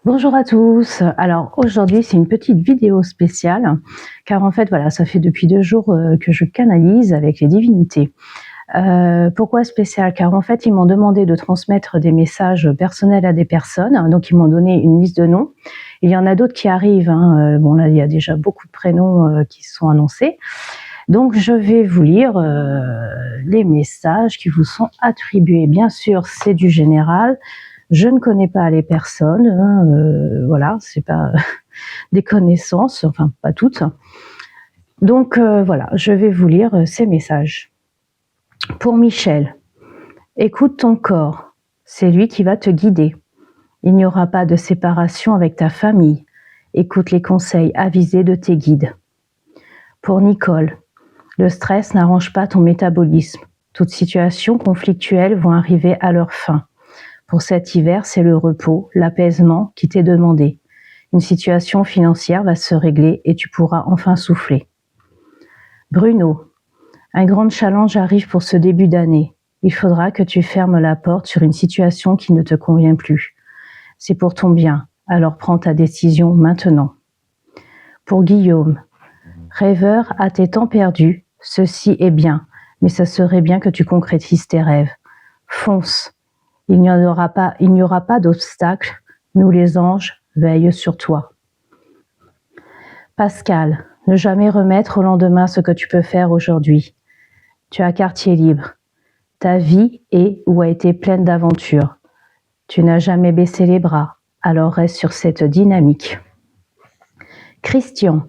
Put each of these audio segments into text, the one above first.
Bonjour à tous. Alors aujourd'hui, c'est une petite vidéo spéciale, car en fait, voilà, ça fait depuis 2 jours que je canalise avec les divinités. Pourquoi spécial? Car en fait, ils m'ont demandé de transmettre des messages personnels à des personnes, donc ils m'ont donné une liste de noms. Il y en a d'autres qui arrivent, hein. Bon là, il y a déjà beaucoup de prénoms qui sont annoncés. Donc je vais vous lire les messages qui vous sont attribués. Bien sûr, c'est du général. Je ne connais pas les personnes, hein, voilà, c'est pas des connaissances, enfin pas toutes. Donc voilà, je vais vous lire ces messages. Pour Michel, écoute ton corps, c'est lui qui va te guider. Il n'y aura pas de séparation avec ta famille. Écoute les conseils avisés de tes guides. Pour Nicole, le stress n'arrange pas ton métabolisme. Toutes situations conflictuelles vont arriver à leur fin. Pour cet hiver, c'est le repos, l'apaisement qui t'est demandé. Une situation financière va se régler et tu pourras enfin souffler. Bruno, un grand challenge arrive pour ce début d'année. Il faudra que tu fermes la porte sur une situation qui ne te convient plus. C'est pour ton bien, alors prends ta décision maintenant. Pour Guillaume, rêveur à tes temps perdus, ceci est bien, mais ça serait bien que tu concrétises tes rêves. Fonce. Il n'y aura pas d'obstacle. Nous les anges veillent sur toi. Pascal, ne jamais remettre au lendemain ce que tu peux faire aujourd'hui. Tu as quartier libre. Ta vie est ou a été pleine d'aventures. Tu n'as jamais baissé les bras, alors reste sur cette dynamique. Christian,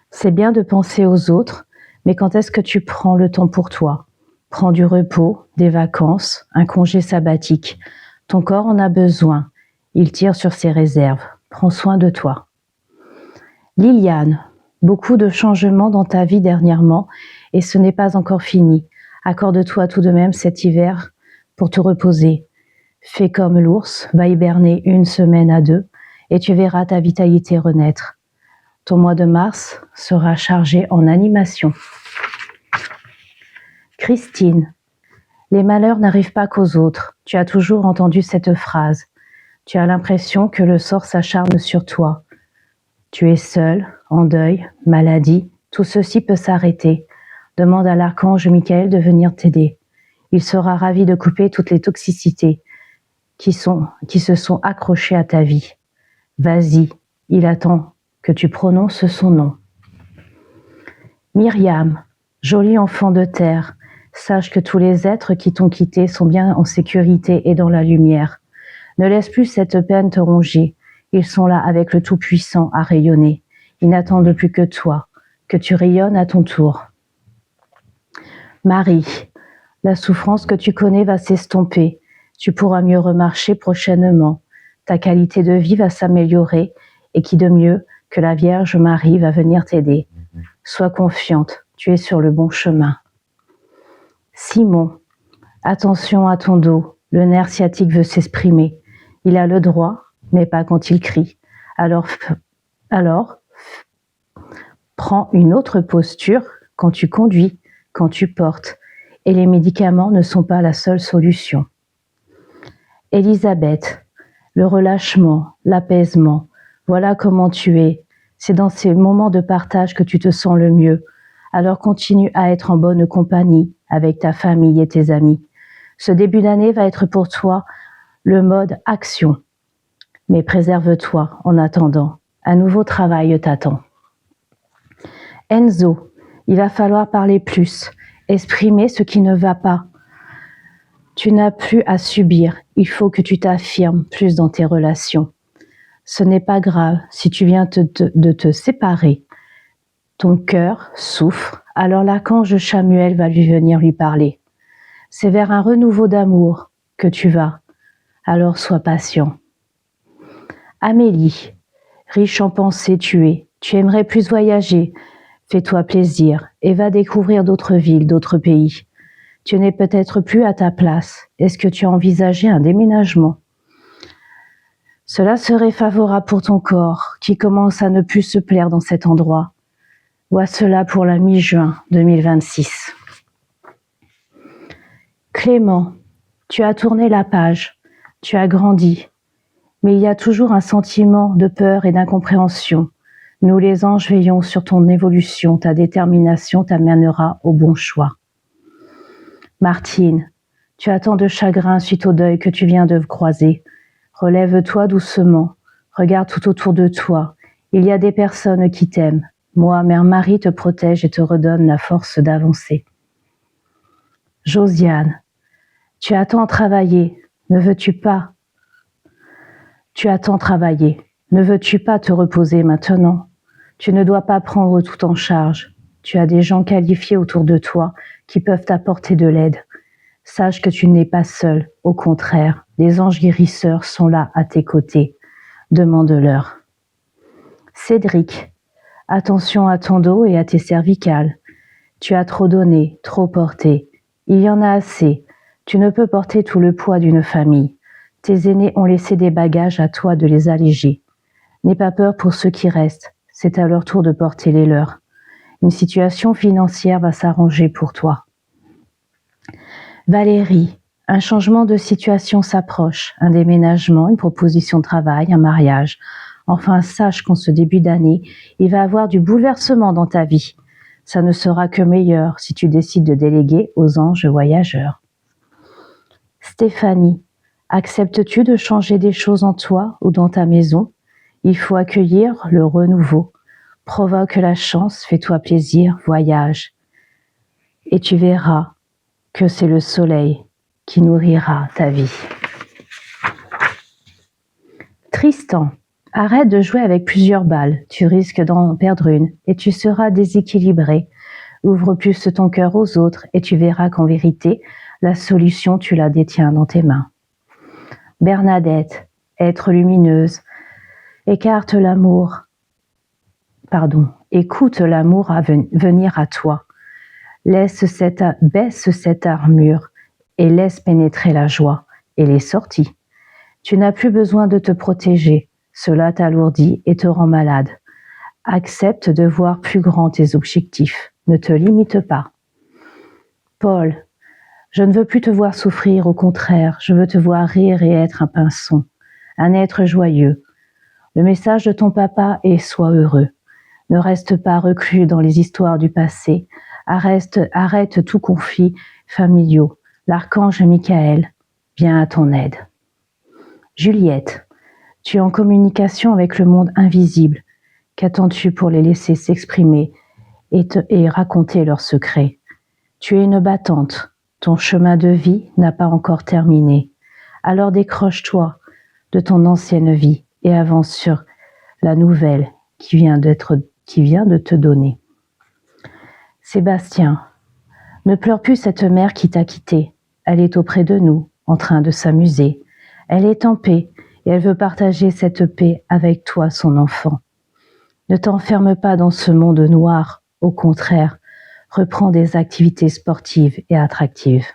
c'est bien de penser aux autres, mais quand est-ce que tu prends le temps pour toi? Prends du repos, des vacances, un congé sabbatique. Ton corps en a besoin. Il tire sur ses réserves. Prends soin de toi. Liliane, beaucoup de changements dans ta vie dernièrement et ce n'est pas encore fini. Accorde-toi tout de même cet hiver pour te reposer. Fais comme l'ours, va hiberner 1 semaine à 2 et tu verras ta vitalité renaître. Ton mois de mars sera chargé en animation. Christine, les malheurs n'arrivent pas qu'aux autres. Tu as toujours entendu cette phrase. Tu as l'impression que le sort s'acharne sur toi. Tu es seul, en deuil, maladie, tout ceci peut s'arrêter. Demande à l'archange Michael de venir t'aider. Il sera ravi de couper toutes les toxicités qui se sont accrochées à ta vie. Vas-y, il attend que tu prononces son nom. Myriam, joli enfant de terre, sache que tous les êtres qui t'ont quitté sont bien en sécurité et dans la lumière. Ne laisse plus cette peine te ronger. Ils sont là avec le Tout-Puissant à rayonner. Ils n'attendent plus que toi, que tu rayonnes à ton tour. Marie, la souffrance que tu connais va s'estomper. Tu pourras mieux remarcher prochainement. Ta qualité de vie va s'améliorer et qui de mieux que la Vierge Marie va venir t'aider. Sois confiante, tu es sur le bon chemin. Simon, attention à ton dos, le nerf sciatique veut s'exprimer. Il a le droit, mais pas quand il crie. Alors, prends une autre posture quand tu conduis, quand tu portes. Et les médicaments ne sont pas la seule solution. Elisabeth, le relâchement, l'apaisement, voilà comment tu es. C'est dans ces moments de partage que tu te sens le mieux. Alors continue à être en bonne compagnie avec ta famille et tes amis. Ce début d'année va être pour toi le mode action. Mais préserve-toi en attendant. Un nouveau travail t'attend. Enzo, il va falloir parler plus, exprimer ce qui ne va pas. Tu n'as plus à subir, il faut que tu t'affirmes plus dans tes relations. Ce n'est pas grave si tu viens de te séparer. Ton cœur souffre, alors l'archange Chamuel va venir lui parler. C'est vers un renouveau d'amour que tu vas, alors sois patient. Amélie, riche en pensées tu es, tu aimerais plus voyager, fais-toi plaisir et va découvrir d'autres villes, d'autres pays. Tu n'es peut-être plus à ta place, est-ce que tu as envisagé un déménagement? Cela serait favorable pour ton corps qui commence à ne plus se plaire dans cet endroit. Vois cela pour la mi-juin 2026. Clément, tu as tourné la page, tu as grandi. Mais il y a toujours un sentiment de peur et d'incompréhension. Nous les anges veillons sur ton évolution, ta détermination t'amènera au bon choix. Martine, tu as tant de chagrin suite au deuil que tu viens de croiser. Relève-toi doucement, regarde tout autour de toi. Il y a des personnes qui t'aiment. Moi, Mère Marie te protège et te redonne la force d'avancer. Josiane, tu as tant travaillé, ne veux-tu pas? Tu as tant travaillé, ne veux-tu pas te reposer maintenant? Tu ne dois pas prendre tout en charge. Tu as des gens qualifiés autour de toi qui peuvent t'apporter de l'aide. Sache que tu n'es pas seul, au contraire, les anges guérisseurs sont là à tes côtés. Demande-leur. Cédric, attention à ton dos et à tes cervicales. Tu as trop donné, trop porté. Il y en a assez. Tu ne peux porter tout le poids d'une famille. Tes aînés ont laissé des bagages, à toi de les alléger. N'aie pas peur pour ceux qui restent. C'est à leur tour de porter les leurs. Une situation financière va s'arranger pour toi. Valérie, un changement de situation s'approche. Un déménagement, une proposition de travail, un mariage. Enfin, sache qu'en ce début d'année, il va y avoir du bouleversement dans ta vie. Ça ne sera que meilleur si tu décides de déléguer aux anges voyageurs. Stéphanie, acceptes-tu de changer des choses en toi ou dans ta maison? Il faut accueillir le renouveau. Provoque la chance, fais-toi plaisir, voyage. Et tu verras que c'est le soleil qui nourrira ta vie. Tristan, arrête de jouer avec plusieurs balles, tu risques d'en perdre une et tu seras déséquilibré. Ouvre plus ton cœur aux autres et tu verras qu'en vérité, la solution, tu la détiens dans tes mains. Bernadette, être lumineuse, écoute l'amour à venir à toi. Baisse cette armure et laisse pénétrer la joie et les sorties. Tu n'as plus besoin de te protéger, cela t'alourdit et te rend malade. Accepte de voir plus grand tes objectifs, ne te limite pas. Paul, je ne veux plus te voir souffrir, au contraire, je veux te voir rire et être un pinson, un être joyeux. Le message de ton papa est « sois heureux ». Ne reste pas reclus dans les histoires du passé, arrête tout conflit familiaux. L'archange Michael vient à ton aide. Juliette, tu es en communication avec le monde invisible. Qu'attends-tu pour les laisser s'exprimer et raconter leurs secrets? Tu es une battante. Ton chemin de vie n'a pas encore terminé. Alors décroche-toi de ton ancienne vie et avance sur la nouvelle qui vient de te donner. Sébastien, ne pleure plus cette mère qui t'a quitté. Elle est auprès de nous, en train de s'amuser. Elle est en paix et elle veut partager cette paix avec toi, son enfant. Ne t'enferme pas dans ce monde noir. Au contraire, reprends des activités sportives et attractives.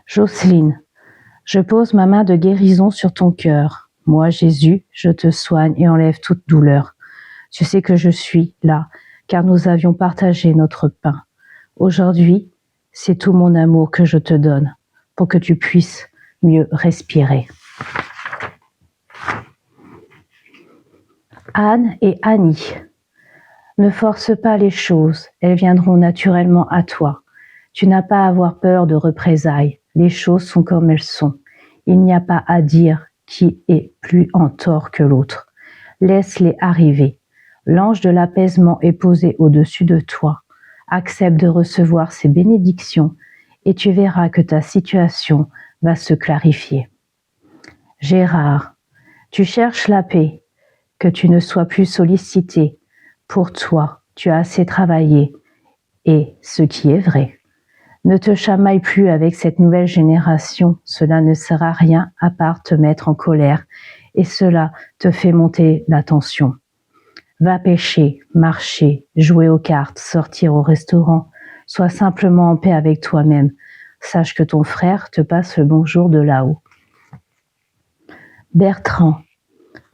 Jocelyne, je pose ma main de guérison sur ton cœur. Moi, Jésus, je te soigne et enlève toute douleur. Tu sais que je suis là, car nous avions partagé notre pain. Aujourd'hui, c'est tout mon amour que je te donne, pour que tu puisses mieux respirer. Anne et Annie, ne force pas les choses, elles viendront naturellement à toi. Tu n'as pas à avoir peur de représailles, les choses sont comme elles sont. Il n'y a pas à dire qui est plus en tort que l'autre. Laisse-les arriver. L'ange de l'apaisement est posé au-dessus de toi. Accepte de recevoir ses bénédictions et tu verras que ta situation va se clarifier. Gérard, tu cherches la paix, que tu ne sois plus sollicité. Pour toi, tu as assez travaillé et ce qui est vrai. Ne te chamaille plus avec cette nouvelle génération, cela ne sert à rien à part te mettre en colère et cela te fait monter la tension. Va pêcher, marcher, jouer aux cartes, sortir au restaurant. Sois simplement en paix avec toi-même. Sache que ton frère te passe le bonjour de là-haut. Bertrand,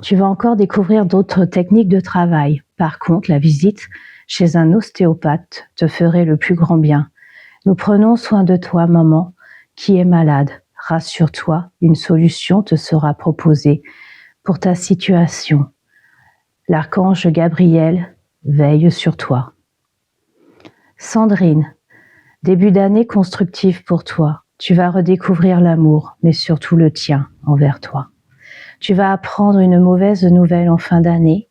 tu vas encore découvrir d'autres techniques de travail. Par contre, la visite chez un ostéopathe te ferait le plus grand bien. Nous prenons soin de toi, maman, qui est malade. Rassure-toi, une solution te sera proposée pour ta situation. L'archange Gabriel veille sur toi. Sandrine, début d'année constructif pour toi. Tu vas redécouvrir l'amour, mais surtout le tien envers toi. Tu vas apprendre une mauvaise nouvelle en fin d'année,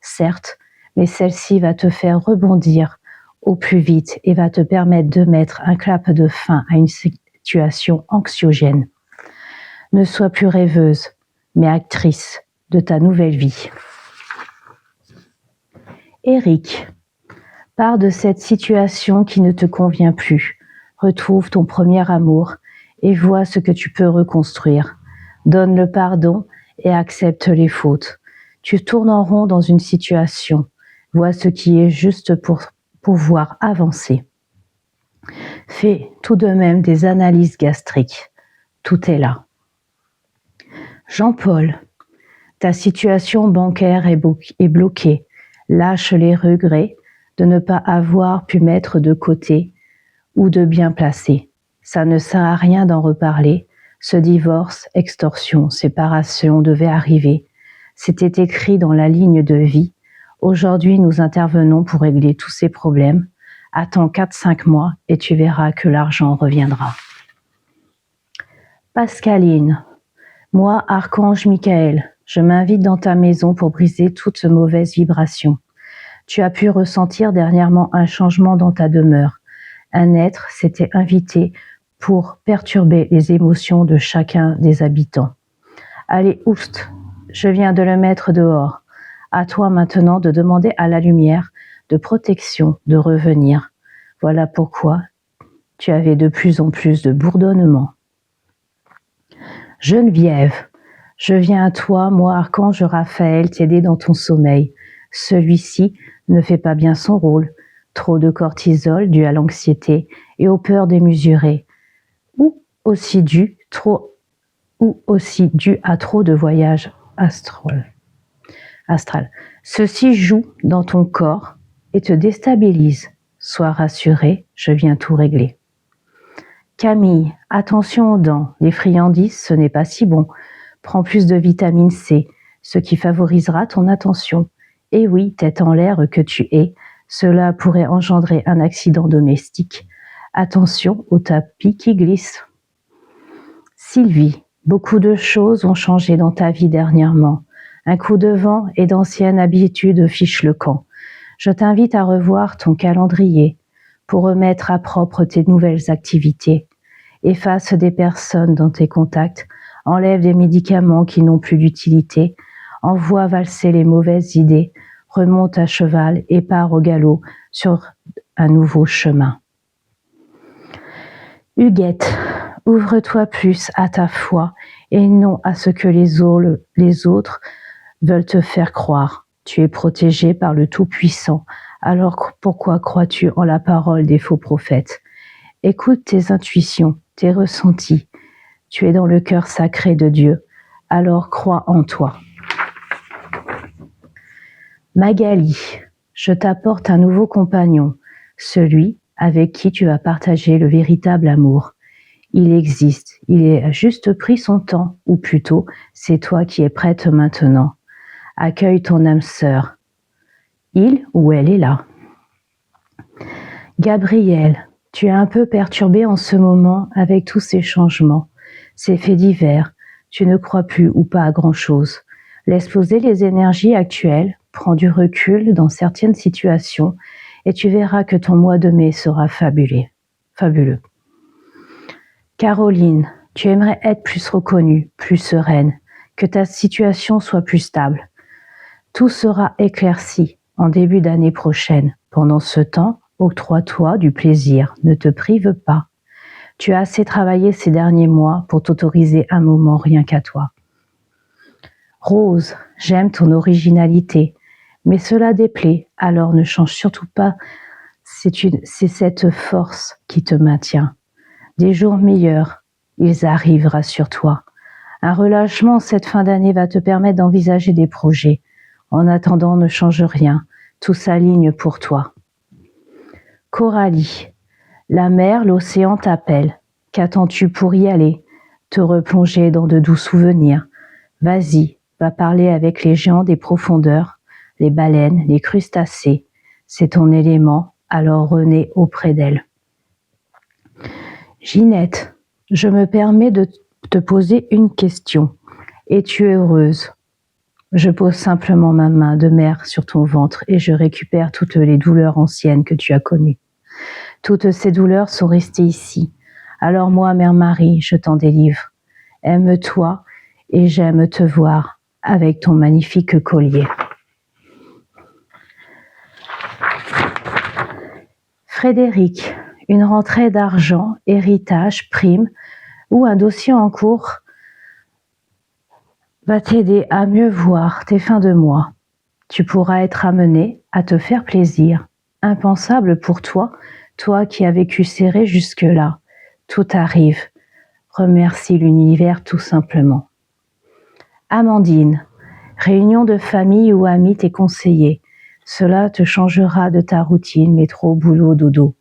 certes, mais celle-ci va te faire rebondir au plus vite et va te permettre de mettre un clap de fin à une situation anxiogène. Ne sois plus rêveuse, mais actrice de ta nouvelle vie. Éric, pars de cette situation qui ne te convient plus. Retrouve ton premier amour et vois ce que tu peux reconstruire. Donne le pardon et accepte les fautes. Tu tournes en rond dans une situation. Vois ce qui est juste pour pouvoir avancer. Fais tout de même des analyses gastriques. Tout est là. Jean-Paul, ta situation bancaire est bloquée. Lâche les regrets de ne pas avoir pu mettre de côté ou de bien placer. Ça ne sert à rien d'en reparler. Ce divorce, extorsion, séparation devait arriver. C'était écrit dans la ligne de vie. Aujourd'hui, nous intervenons pour régler tous ces problèmes. Attends 4-5 mois et tu verras que l'argent reviendra. Pascaline, moi, Archange Michael, je m'invite dans ta maison pour briser toute mauvaise vibration. Tu as pu ressentir dernièrement un changement dans ta demeure. Un être s'était invité pour perturber les émotions de chacun des habitants. Allez, oust, je viens de le mettre dehors. À toi maintenant de demander à la lumière de protection de revenir. Voilà pourquoi tu avais de plus en plus de bourdonnement. Geneviève, je viens à toi, moi, Archange Raphaël, t'aider dans ton sommeil. Celui-ci ne fait pas bien son rôle. Trop de cortisol dû à l'anxiété et aux peurs démesurées. Ou aussi dû à trop de voyages astral. Ceci joue dans ton corps et te déstabilise. Sois rassuré, je viens tout régler. Camille, attention aux dents. Les friandises, ce n'est pas si bon. Prends plus de vitamine C, ce qui favorisera ton attention. Et oui, tête en l'air que tu es, cela pourrait engendrer un accident domestique. Attention au tapis qui glisse. Sylvie, beaucoup de choses ont changé dans ta vie dernièrement. Un coup de vent et d'anciennes habitudes fichent le camp. Je t'invite à revoir ton calendrier pour remettre à propre tes nouvelles activités. Efface des personnes dans tes contacts, enlève des médicaments qui n'ont plus d'utilité, envoie valser les mauvaises idées, remonte à cheval et pars au galop sur un nouveau chemin. Huguette, ouvre-toi plus à ta foi et non à ce que les autres veulent te faire croire. Tu es protégé par le Tout-Puissant, alors pourquoi crois-tu en la parole des faux prophètes? Écoute tes intuitions, tes ressentis. Tu es dans le cœur sacré de Dieu, alors crois en toi. Magali, je t'apporte un nouveau compagnon, celui avec qui tu vas partager le véritable amour. Il existe, il a juste pris son temps, ou plutôt, c'est toi qui es prête maintenant. Accueille ton âme sœur. Il ou elle est là. Gabriel, tu es un peu perturbé en ce moment avec tous ces changements, ces faits divers. Tu ne crois plus ou pas à grand-chose. Laisse poser les énergies actuelles, prends du recul dans certaines situations et tu verras que ton mois de mai sera fabuleux. Caroline, tu aimerais être plus reconnue, plus sereine, que ta situation soit plus stable. Tout sera éclairci en début d'année prochaine. Pendant ce temps, octroie-toi du plaisir, ne te prive pas. Tu as assez travaillé ces derniers mois pour t'autoriser un moment rien qu'à toi. Rose, j'aime ton originalité, mais cela déplaît, alors ne change surtout pas, c'est cette force qui te maintient. Des jours meilleurs, ils arrivent, rassure-toi. Un relâchement cette fin d'année va te permettre d'envisager des projets. En attendant, ne change rien, tout s'aligne pour toi. Coralie, la mer, l'océan t'appellent. Qu'attends-tu pour y aller? te replonger dans de doux souvenirs. Vas-y, va parler avec les géants des profondeurs, les baleines, les crustacés. C'est ton élément, alors renais auprès d'elle. Ginette, je me permets de te poser une question. Es-tu heureuse ? Je pose simplement ma main de mère sur ton ventre et je récupère toutes les douleurs anciennes que tu as connues. Toutes ces douleurs sont restées ici. Alors moi, Mère Marie, je t'en délivre. Aime-toi et j'aime te voir avec ton magnifique collier. Frédéric, une rentrée d'argent, héritage, prime ou un dossier en cours va t'aider à mieux voir tes fins de mois. Tu pourras être amené à te faire plaisir. Impensable pour toi, toi qui as vécu serré jusque-là. Tout arrive. Remercie l'univers tout simplement. Amandine, réunion de famille ou amis t'est conseillé. Cela te changera de ta routine, métro, boulot, dodo.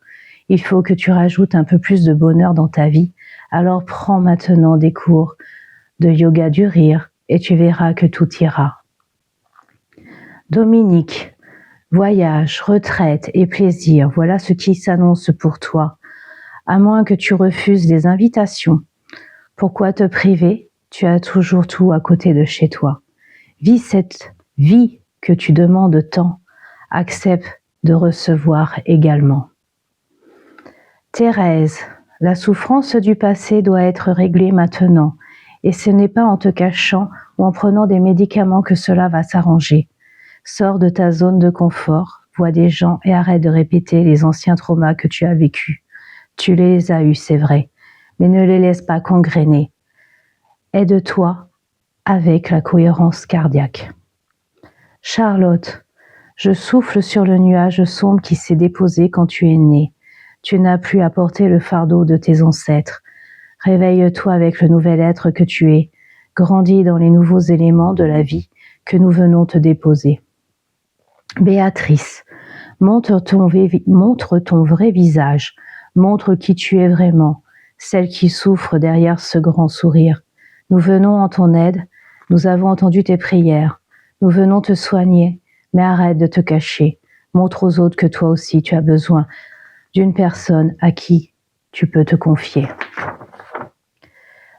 Il faut que tu rajoutes un peu plus de bonheur dans ta vie. Alors prends maintenant des cours de yoga du rire et tu verras que tout ira. Dominique, voyage, retraite et plaisir, voilà ce qui s'annonce pour toi. À moins que tu refuses les invitations. Pourquoi te priver ? Tu as toujours tout à côté de chez toi. Vis cette vie que tu demandes tant. Accepte de recevoir également. Thérèse, la souffrance du passé doit être réglée maintenant. Et ce n'est pas en te cachant ou en prenant des médicaments que cela va s'arranger. Sors de ta zone de confort, vois des gens et arrête de répéter les anciens traumas que tu as vécus. Tu les as eus, c'est vrai, mais ne les laisse pas gangréner. Aide-toi avec la cohérence cardiaque. Charlotte, je souffle sur le nuage sombre qui s'est déposé quand tu es né. Tu n'as plus à porter le fardeau de tes ancêtres. Réveille-toi avec le nouvel être que tu es. Grandis dans les nouveaux éléments de la vie que nous venons te déposer. Béatrice, montre ton vrai visage. Montre qui tu es vraiment, celle qui souffre derrière ce grand sourire. Nous venons en ton aide, nous avons entendu tes prières. Nous venons te soigner, mais arrête de te cacher. Montre aux autres que toi aussi tu as besoin d'une personne à qui tu peux te confier.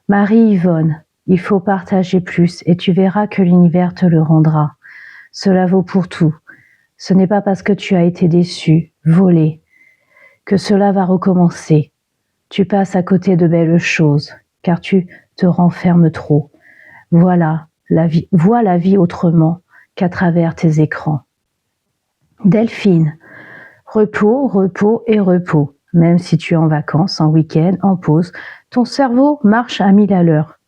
Marie-Yvonne, il faut partager plus et tu verras que l'univers te le rendra. Cela vaut pour tout. Ce n'est pas parce que tu as été déçu, volé, que cela va recommencer. Tu passes à côté de belles choses, car tu te renfermes trop. Vois la vie autrement qu'à travers tes écrans. Delphine, repos, repos et repos. Même si tu es en vacances, en week-end, en pause, ton cerveau marche à 1000 à l'heure.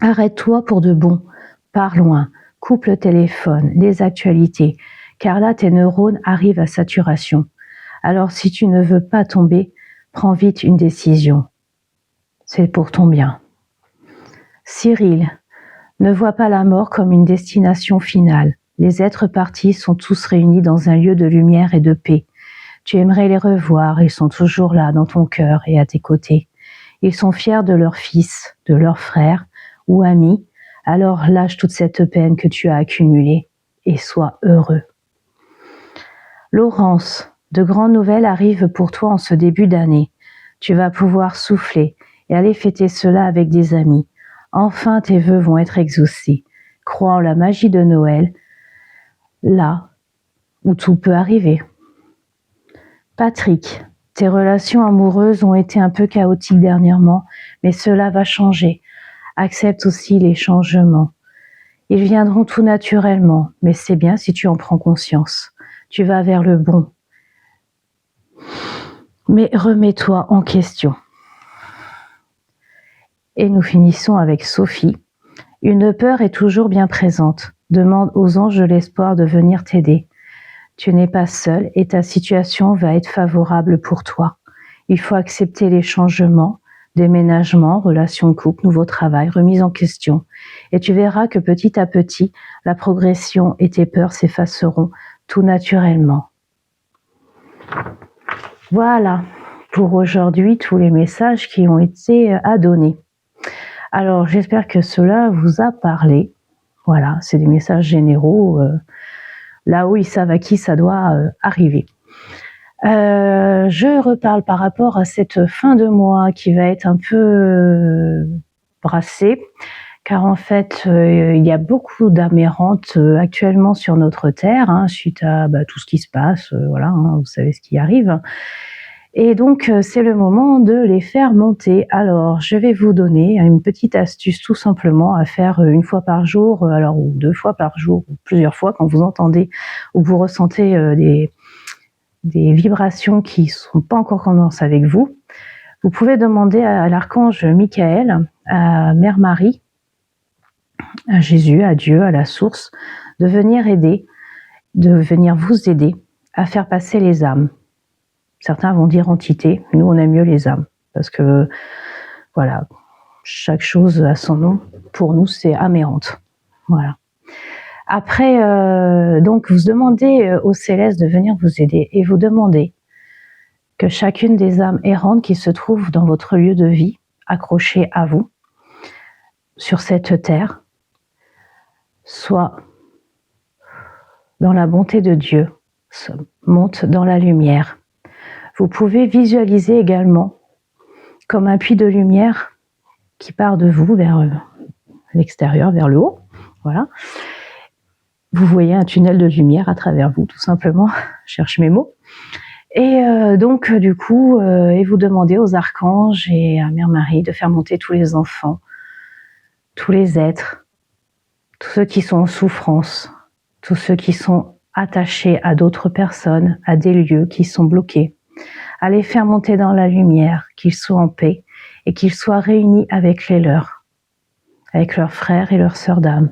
Arrête-toi pour de bon, pars loin, coupe le téléphone, les actualités, car là tes neurones arrivent à saturation. Alors si tu ne veux pas tomber, prends vite une décision. C'est pour ton bien. Cyril, ne vois pas la mort comme une destination finale. Les êtres partis sont tous réunis dans un lieu de lumière et de paix. Tu aimerais les revoir, ils sont toujours là dans ton cœur et à tes côtés. Ils sont fiers de leur fils, de leur frère ou ami, alors lâche toute cette peine que tu as accumulée et sois heureux. Laurence, de grandes nouvelles arrivent pour toi en ce début d'année. Tu vas pouvoir souffler et aller fêter cela avec des amis. Enfin, tes vœux vont être exaucés. Crois en la magie de Noël, là où tout peut arriver. Patrick, tes relations amoureuses ont été un peu chaotiques dernièrement, mais cela va changer. Accepte aussi les changements. Ils viendront tout naturellement, mais c'est bien si tu en prends conscience. Tu vas vers le bon. Mais remets-toi en question. Et nous finissons avec Sophie. Une peur est toujours bien présente. Demande aux anges l'espoir de venir t'aider. Tu n'es pas seul et ta situation va être favorable pour toi. Il faut accepter les changements, déménagement, relations de couple, nouveau travail, remise en question. Et tu verras que petit à petit, la progression et tes peurs s'effaceront tout naturellement. Voilà pour aujourd'hui tous les messages qui ont été à donner. Alors, j'espère que cela vous a parlé. Voilà, c'est des messages généraux, là où ils savent à qui ça doit arriver. Je reparle par rapport à cette fin de mois qui va être un peu brassée, car en fait, il y a beaucoup d'âmes errantes actuellement sur notre Terre, hein, suite à tout ce qui se passe, voilà, hein, vous savez ce qui arrive. Et donc, c'est le moment de les faire monter. Alors, je vais vous donner une petite astuce tout simplement à faire une fois par jour, alors ou 2 fois par jour, ou plusieurs fois quand vous entendez ou vous ressentez des vibrations qui ne sont pas encore concordantes avec vous. Vous pouvez demander à l'archange Michael, à Mère Marie, à Jésus, à Dieu, à la source, de venir vous aider à faire passer les âmes. Certains vont dire entités, nous on aime mieux les âmes, parce que voilà, chaque chose a son nom. Pour nous, c'est âme errante. Voilà. Après, donc vous demandez au céleste de venir vous aider et vous demandez que chacune des âmes errantes qui se trouvent dans votre lieu de vie, accrochées à vous, sur cette terre, soit dans la bonté de Dieu, monte dans la lumière. Vous pouvez visualiser également comme un puits de lumière qui part de vous vers l'extérieur, vers le haut. Voilà. Vous voyez un tunnel de lumière à travers vous, tout simplement. Je cherche mes mots. Et donc, du coup, et vous demandez aux archanges et à Mère Marie de faire monter tous les enfants, tous les êtres, tous ceux qui sont en souffrance, tous ceux qui sont attachés à d'autres personnes, à des lieux qui sont bloqués, à les faire monter dans la lumière, qu'ils soient en paix et qu'ils soient réunis avec les leurs, avec leurs frères et leurs sœurs d'âme.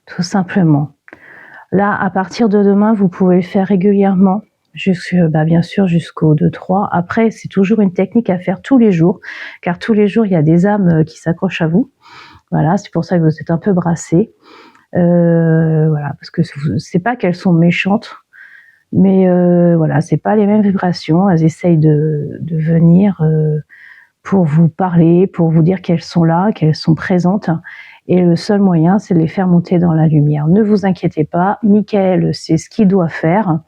Tout simplement. Là, à partir de demain, vous pouvez le faire régulièrement, bien sûr jusqu'au 2-3. Après, c'est toujours une technique à faire tous les jours, car tous les jours, il y a des âmes qui s'accrochent à vous. Voilà, c'est pour ça que vous êtes un peu brassés. Voilà, parce que c'est pas qu'elles sont méchantes, mais voilà, c'est pas les mêmes vibrations. Elles essayent de venir pour vous parler, pour vous dire qu'elles sont là, qu'elles sont présentes. Et le seul moyen, c'est de les faire monter dans la lumière. Ne vous inquiétez pas, Michael sait ce qu'il doit faire,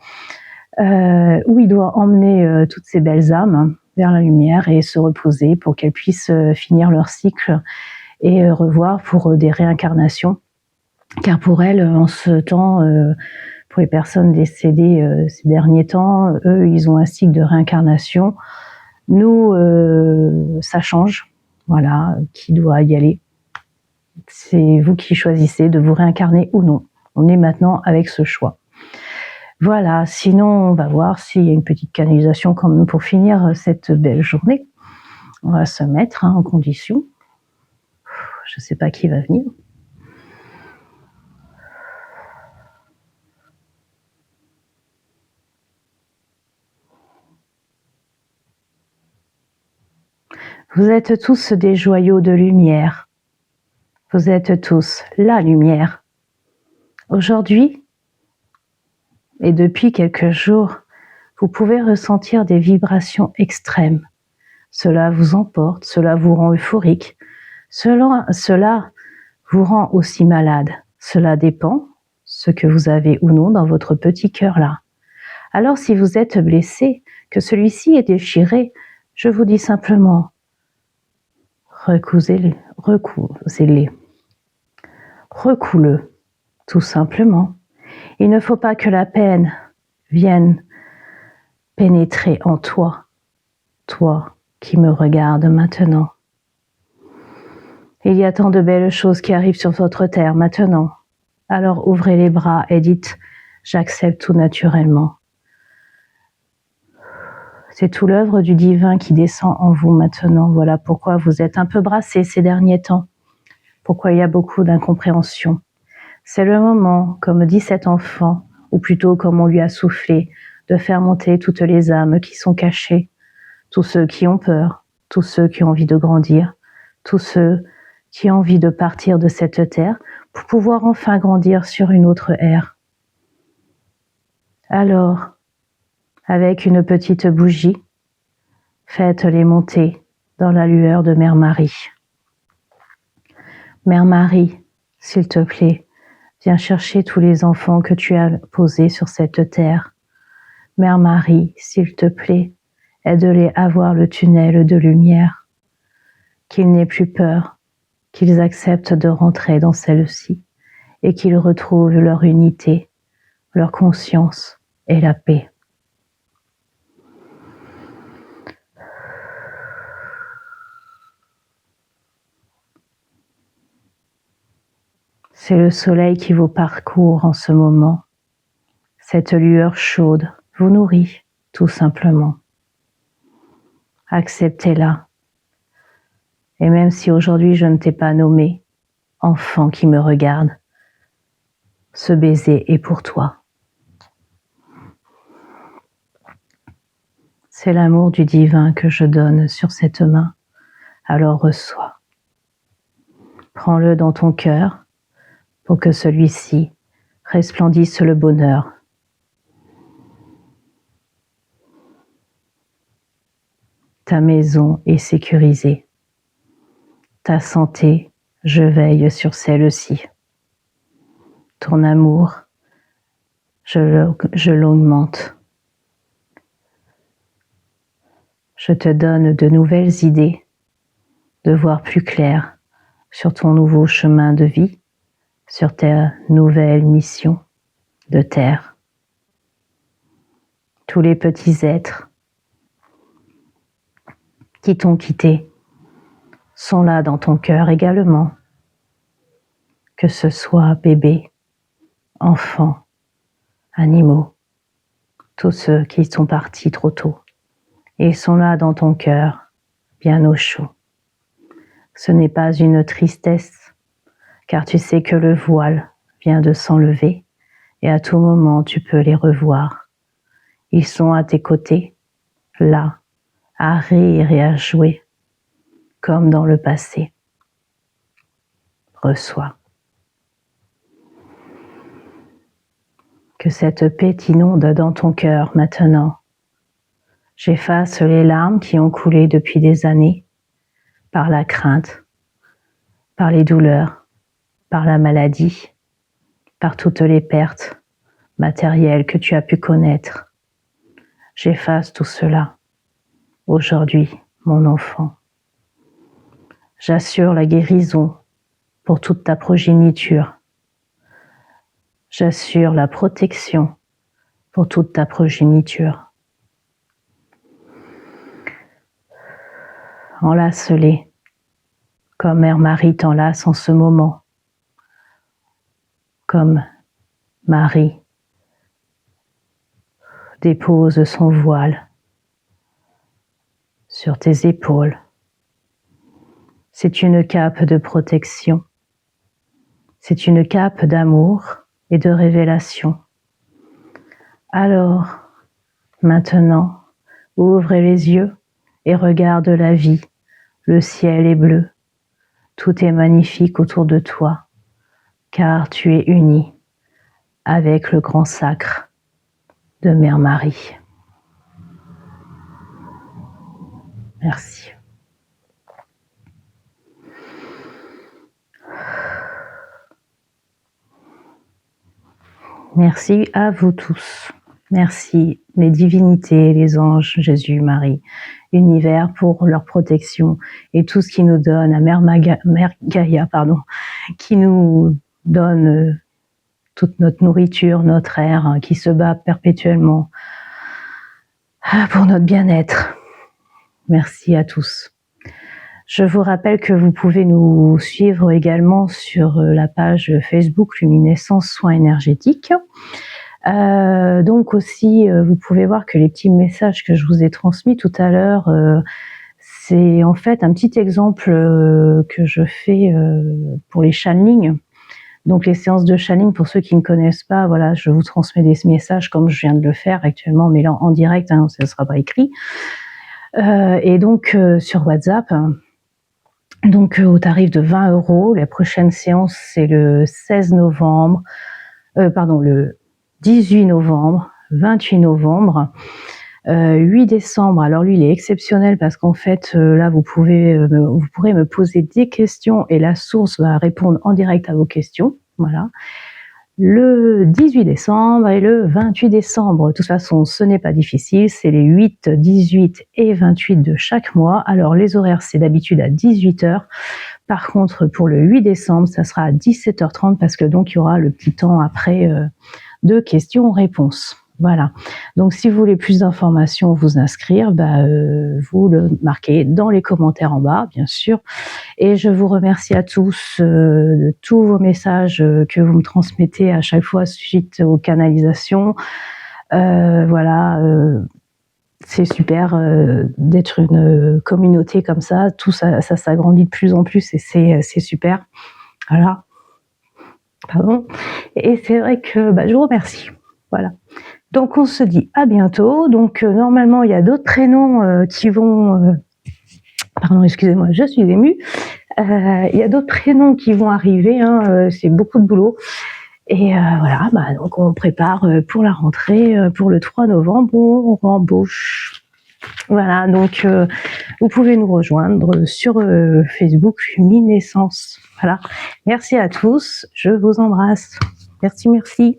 où il doit emmener toutes ces belles âmes vers la lumière et se reposer pour qu'elles puissent finir leur cycle et revoir pour des réincarnations. Car pour elles, en ce temps, pour les personnes décédées ces derniers temps, eux, ils ont un cycle de réincarnation. Nous, ça change. Voilà, qui doit y aller. C'est vous qui choisissez de vous réincarner ou non. On est maintenant avec ce choix. Voilà, sinon on va voir s'il y a une petite canalisation quand même pour finir cette belle journée. On va se mettre en condition. Je ne sais pas qui va venir. Vous êtes tous des joyaux de lumière. Vous êtes tous la lumière. Aujourd'hui, et depuis quelques jours, vous pouvez ressentir des vibrations extrêmes. Cela vous emporte, cela vous rend euphorique, cela vous rend aussi malade. Cela dépend ce que vous avez ou non dans votre petit cœur là. Alors si vous êtes blessé, que celui-ci est déchiré, je vous dis simplement, recousez-le, recoue-le, tout simplement. Il ne faut pas que la peine vienne pénétrer en toi, toi qui me regardes maintenant. Il y a tant de belles choses qui arrivent sur votre terre maintenant. Alors ouvrez les bras et dites « J'accepte tout naturellement ». C'est tout l'œuvre du divin qui descend en vous maintenant. Voilà pourquoi vous êtes un peu brassés ces derniers temps. Pourquoi il y a beaucoup d'incompréhension. C'est le moment, comme dit cet enfant, ou plutôt comme on lui a soufflé, de faire monter toutes les âmes qui sont cachées, tous ceux qui ont peur, tous ceux qui ont envie de grandir, tous ceux qui ont envie de partir de cette terre pour pouvoir enfin grandir sur une autre ère. Alors, avec une petite bougie, faites-les monter dans la lueur de Mère Marie. Mère Marie, s'il te plaît, viens chercher tous les enfants que tu as posés sur cette terre. Mère Marie, s'il te plaît, aide-les à voir le tunnel de lumière, qu'ils n'aient plus peur, qu'ils acceptent de rentrer dans celle-ci et qu'ils retrouvent leur unité, leur conscience et la paix. C'est le soleil qui vous parcourt en ce moment. Cette lueur chaude vous nourrit, tout simplement. Acceptez-la. Et même si aujourd'hui je ne t'ai pas nommé, enfant qui me regarde, ce baiser est pour toi. C'est l'amour du divin que je donne sur cette main, alors reçois. Prends-le dans ton cœur pour que celui-ci resplendisse le bonheur. Ta maison est sécurisée. Ta santé, je veille sur celle-ci. Ton amour, je l'augmente. Je te donne de nouvelles idées, de voir plus clair sur ton nouveau chemin de vie, sur ta nouvelle mission de terre. Tous les petits êtres qui t'ont quitté sont là dans ton cœur également, que ce soit bébés, enfants, animaux, tous ceux qui sont partis trop tôt. Et ils sont là dans ton cœur, bien au chaud. Ce n'est pas une tristesse, car tu sais que le voile vient de s'enlever et à tout moment tu peux les revoir. Ils sont à tes côtés, là, à rire et à jouer, comme dans le passé. Reçois. Que cette paix t'inonde dans ton cœur maintenant. J'efface les larmes qui ont coulé depuis des années, par la crainte, par les douleurs, par la maladie, par toutes les pertes matérielles que tu as pu connaître. J'efface tout cela. Aujourd'hui, mon enfant. J'assure la guérison pour toute ta progéniture. J'assure la protection pour toute ta progéniture. Enlace-les, comme Mère Marie t'enlace en ce moment, comme Marie dépose son voile sur tes épaules. C'est une cape de protection, c'est une cape d'amour et de révélation. Alors, maintenant, ouvre les yeux et regarde la vie. Le ciel est bleu, tout est magnifique autour de toi, car tu es uni avec le grand sacre de Mère Marie. Merci. Merci à vous tous. Merci les divinités, les anges, Jésus, Marie, univers pour leur protection et tout ce qui nous donne à Mère Gaïa, qui nous donne toute notre nourriture, notre air, qui se bat perpétuellement pour notre bien-être. Merci à tous. Je vous rappelle que vous pouvez nous suivre également sur la page Facebook Luminescence Soins Énergétiques. Donc aussi, vous pouvez voir que les petits messages que je vous ai transmis tout à l'heure, c'est en fait un petit exemple que je fais pour les channeling. Donc les séances de channeling, pour ceux qui ne connaissent pas, voilà, je vous transmets des messages comme je viens de le faire actuellement, mais là en direct, hein, ça ne sera pas écrit. Et donc sur WhatsApp, donc au tarif de 20 €. La prochaine séance, c'est le 16 novembre, le 18 novembre, 28 novembre. 8 décembre, alors lui il est exceptionnel parce qu'en fait là vous pourrez me poser des questions et la source va répondre en direct à vos questions. Voilà. Le 18 décembre et le 28 décembre. De toute façon, ce n'est pas difficile, c'est les 8, 18 et 28 de chaque mois. Alors les horaires, c'est d'habitude à 18h. Par contre, pour le 8 décembre, ça sera à 17h30 parce que donc il y aura le petit temps après de questions-réponses. Voilà. Donc, si vous voulez plus d'informations, vous inscrire, vous le marquez dans les commentaires en bas, bien sûr. Et je vous remercie à tous de tous vos messages que vous me transmettez à chaque fois suite aux canalisations. Voilà. C'est super d'être une communauté comme ça. Tout ça s'agrandit de plus en plus et c'est super. Voilà. Pardon. Et c'est vrai que je vous remercie. Voilà. Donc on se dit à bientôt. Donc normalement il y a d'autres prénoms qui vont... pardon, excusez-moi, je suis émue. Il y a d'autres prénoms qui vont arriver. C'est beaucoup de boulot. Et voilà, donc on prépare pour la rentrée, pour le 3 novembre, on rembauche. Voilà, donc vous pouvez nous rejoindre sur Facebook Luminescence. Voilà, merci à tous, je vous embrasse. Merci, merci.